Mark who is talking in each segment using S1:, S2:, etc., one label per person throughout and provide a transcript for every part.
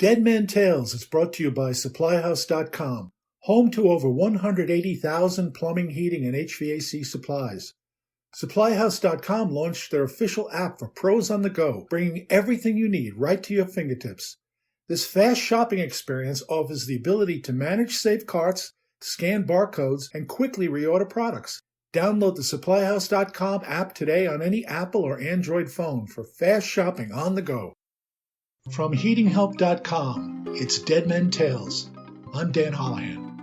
S1: Dead Men Tales is brought to you by SupplyHouse.com, home to over 180,000 plumbing, heating, and HVAC supplies. SupplyHouse.com launched their official app for pros on the go, bringing everything you need right to your fingertips. This fast shopping experience offers the ability to manage safe carts, scan barcodes, and quickly reorder products. Download the SupplyHouse.com app today on any Apple or Android phone for fast shopping on the go. From HeatingHelp.com, it's Dead Men Tales. I'm Dan Holohan.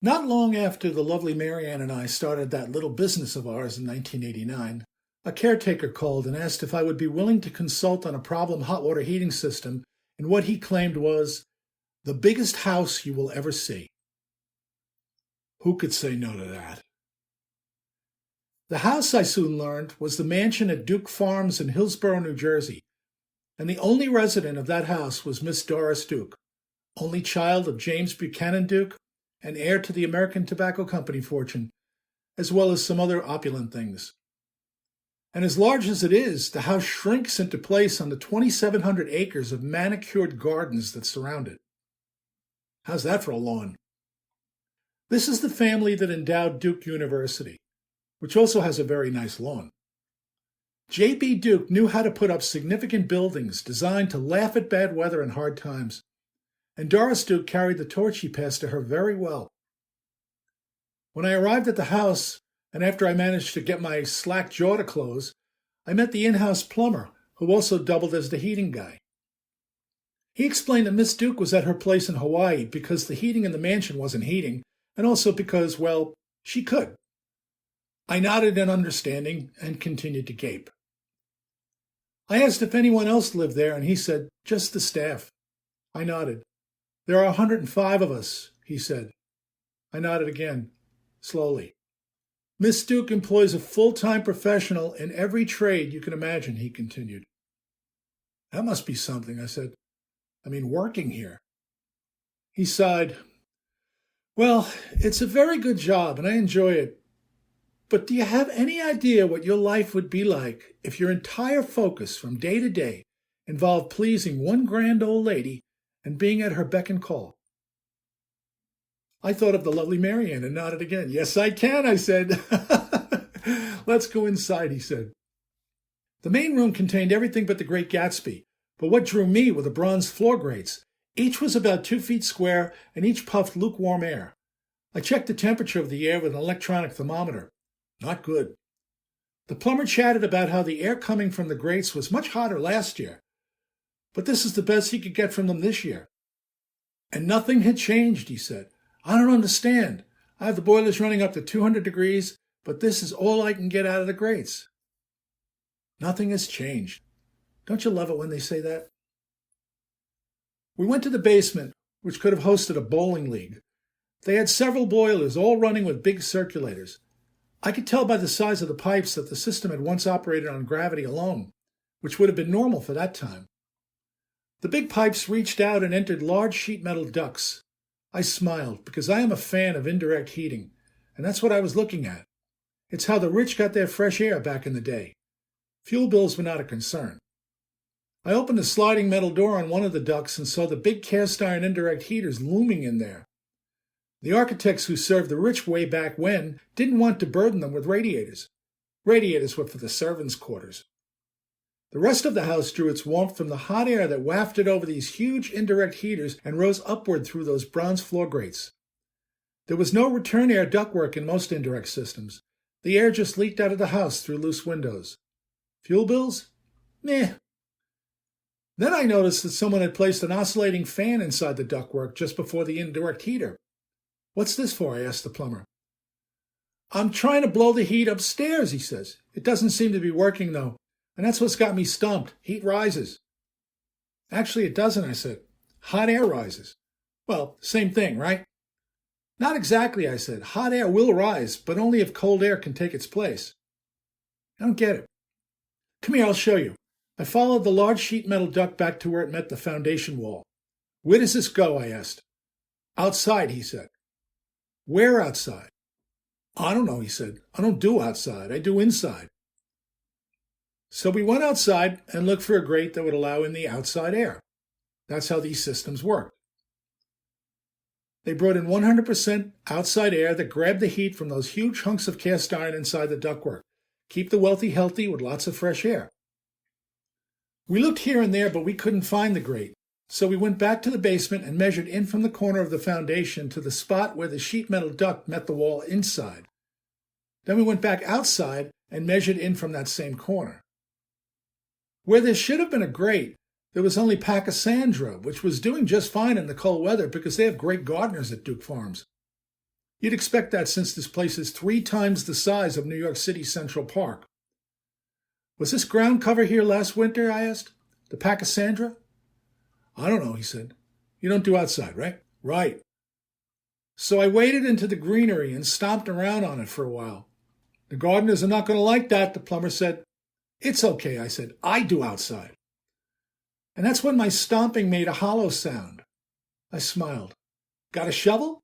S1: Not long after the lovely Marianne and I started that little business of ours in 1989, a caretaker called and asked if I would be willing to consult on a problem hot water heating system in what he claimed was the biggest house you will ever see. Who could say no to that? The house, I soon learned, was the mansion at Duke Farms in Hillsborough, New Jersey, and the only resident of that house was Miss Doris Duke, only child of James Buchanan Duke and heir to the American Tobacco Company fortune, as well as some other opulent things. And as large as it is, the house shrinks into place on the 2,700 acres of manicured gardens that surround it. How's that for a lawn? This is the family that endowed Duke University, which also has a very nice lawn. J.B. Duke knew how to put up significant buildings designed to laugh at bad weather and hard times, and Doris Duke carried the torch he passed to her very well. When I arrived at the house, and after I managed to get my slack jaw to close, I met the in-house plumber, who also doubled as the heating guy. He explained that Miss Duke was at her place in Hawaii because the heating in the mansion wasn't heating, and also because, well, she could. I nodded in understanding and continued to gape. I asked if anyone else lived there, and he said, just the staff. I nodded. There are 105 of us, he said. I nodded again, slowly. Miss Duke employs a full-time professional in every trade you can imagine, he continued. That must be something, I said. I mean, working here. He sighed. Well, it's a very good job, and I enjoy it. But do you have any idea what your life would be like if your entire focus from day to day involved pleasing one grand old lady and being at her beck and call? I thought of the lovely Marianne and nodded again. Yes, I can, I said. Let's go inside, he said. The main room contained everything but the Great Gatsby, but what drew me were the bronze floor grates. Each was about 2 feet square, and each puffed lukewarm air. I checked the temperature of the air with an electronic thermometer. Not good. The plumber chatted about how the air coming from the grates was much hotter last year, but this is the best he could get from them this year. And nothing had changed, he said. I don't understand. I have the boilers running up to 200 degrees, but this is all I can get out of the grates. Nothing has changed. Don't you love it when they say that? We went to the basement, which could have hosted a bowling league. They had several boilers, all running with big circulators. I could tell by the size of the pipes that the system had once operated on gravity alone, which would have been normal for that time. The big pipes reached out and entered large sheet metal ducts. I smiled because I am a fan of indirect heating, and that's what I was looking at. It's how the rich got their fresh air back in the day. Fuel bills were not a concern. I opened a sliding metal door on one of the ducts and saw the big cast iron indirect heaters looming in there. The architects who served the rich way back when didn't want to burden them with radiators. Radiators were for the servants' quarters. The rest of the house drew its warmth from the hot air that wafted over these huge indirect heaters and rose upward through those bronze floor grates. There was no return air ductwork in most indirect systems. The air just leaked out of the house through loose windows. Fuel bills? Meh. Then I noticed that someone had placed an oscillating fan inside the ductwork just before the indirect heater. What's this for? I asked the plumber. I'm trying to blow the heat upstairs, he says. It doesn't seem to be working, though, and that's what's got me stumped. Heat rises. Actually, it doesn't, I said. Hot air rises. Well, same thing, right? Not exactly, I said. Hot air will rise, but only if cold air can take its place. I don't get it. Come here, I'll show you. I followed the large sheet metal duct back to where it met the foundation wall. Where does this go? I asked. Outside, he said. Where outside? I don't know, he said. I don't do outside. I do inside. So we went outside and looked for a grate that would allow in the outside air. That's how these systems work. They brought in 100% outside air that grabbed the heat from those huge hunks of cast iron inside the ductwork. Keep the wealthy healthy with lots of fresh air. We looked here and there, but we couldn't find the grate. So we went back to the basement and measured in from the corner of the foundation to the spot where the sheet metal duct met the wall inside. Then we went back outside and measured in from that same corner. Where there should have been a grate, there was only Pachysandra, which was doing just fine in the cold weather because they have great gardeners at Duke Farms. You'd expect that since this place is 3 times the size of New York City Central Park. Was this ground cover here last winter, I asked. The Pachysandra? I don't know, he said. You don't do outside, right? Right. So I waded into the greenery and stomped around on it for a while. The gardeners are not going to like that, the plumber said. It's okay, I said. I do outside. And that's when my stomping made a hollow sound. I smiled. Got a shovel?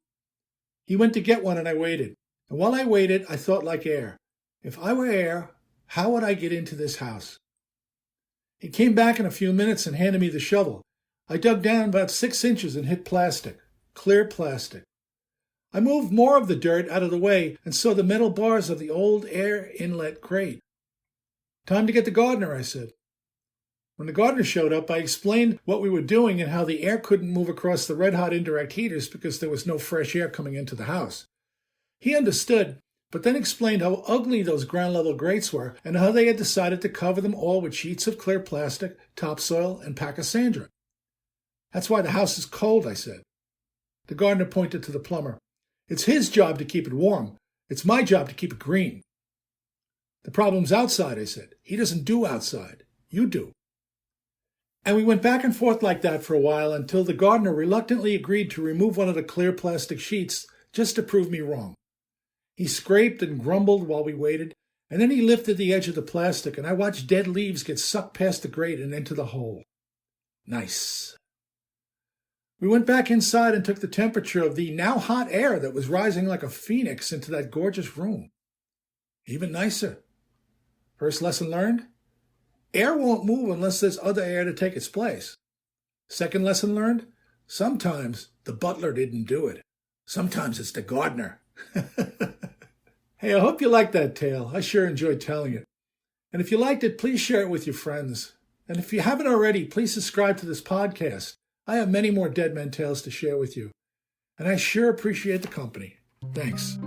S1: He went to get one and I waited. And while I waited, I thought like air. If I were air, how would I get into this house? He came back in a few minutes and handed me the shovel. I dug down about 6 inches and hit plastic, clear plastic. I moved more of the dirt out of the way and saw the metal bars of the old air inlet grate. Time to get the gardener, I said. When the gardener showed up, I explained what we were doing and how the air couldn't move across the red-hot indirect heaters because there was no fresh air coming into the house. He understood, but then explained how ugly those ground-level grates were and how they had decided to cover them all with sheets of clear plastic, topsoil, and Pachysandra. That's why the house is cold, I said. The gardener pointed to the plumber. It's his job to keep it warm. It's my job to keep it green. The problem's outside, I said. He doesn't do outside. You do. And we went back and forth like that for a while until the gardener reluctantly agreed to remove one of the clear plastic sheets just to prove me wrong. He scraped and grumbled while we waited, and then he lifted the edge of the plastic, and I watched dead leaves get sucked past the grate and into the hole. Nice. We went back inside and took the temperature of the now hot air that was rising like a phoenix into that gorgeous room. Even nicer. First lesson learned? Air won't move unless there's other air to take its place. Second lesson learned? Sometimes the butler didn't do it. Sometimes it's the gardener. Hey, I hope you liked that tale. I sure enjoyed telling it. And if you liked it, please share it with your friends. And if you haven't already, please subscribe to this podcast. I have many more Dead Men Tales to share with you. And I sure appreciate the company. Thanks.